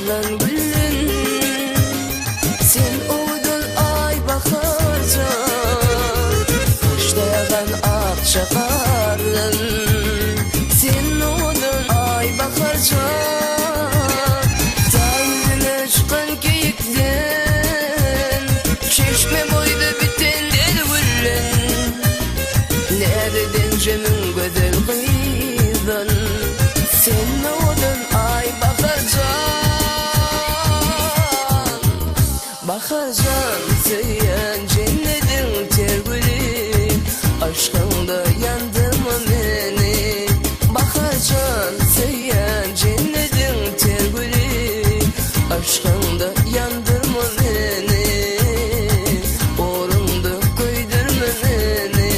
açılan gülün. Sen uydun ay baharcan, başlayan akça karın. Sen uydun ay baharcan, dağına çıkan keyikten, çeşme boyda biten del gülün. Nereden cemin güzel kıydan, sen uydun ay baharcan. Baharcan söyleyen cennetin tergülü, aşkında yandırma beni. Baharcan söyleyen cennetin tergülü, aşkında yandırma beni. Orunda koydurma beni.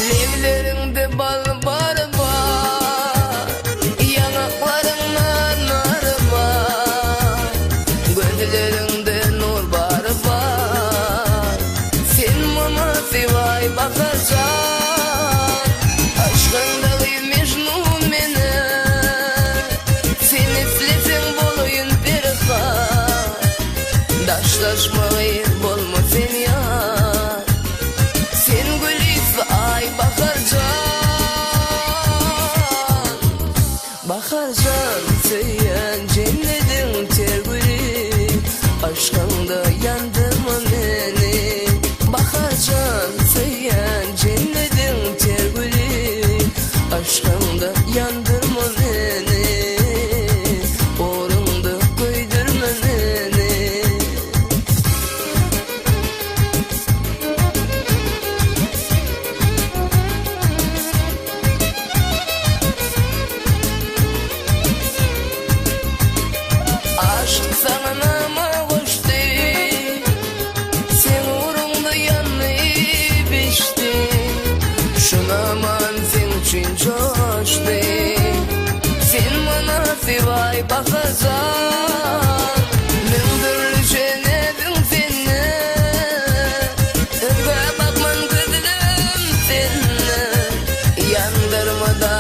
Livlerinde bal var var, yanaklarından nar var, gözlerinde nur var var. Sen bana sevay bakarsan, aşkında Mecnun meni. Sen istesin bolayın bir kar, daşlaşmayı bolma sen yar. Sen gülüp ay baharcan, baharcan söyleyen cennetin tergülü, aşkında yandırma beni. Baharcan söyleyen cennetin tergülü, aşkında yandırma beni. Orunda koydurma beni. Aşk sana nama koştu, sen uğrunda yanıp içti. Şuna man sen için coştu, sen bana sevay bakarsan. Ben dürlüşenedim seni, öpe bakman gözlüm seni. Yandırmada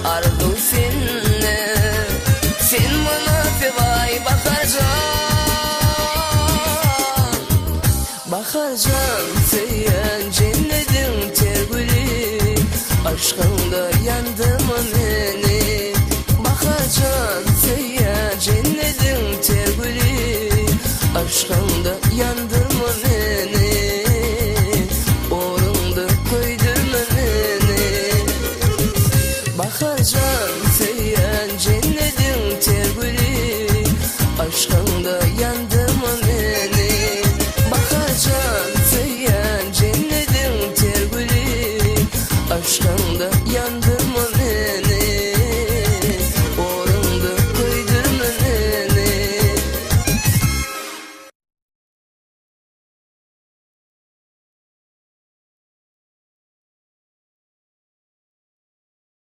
arzu seni, sen bana sevay bakarcan. Baharcan söyleyen cennetin tergülü, aşkında yandırma beni. Baharcan söyleyen cennetin tergülü, aşkında yandırma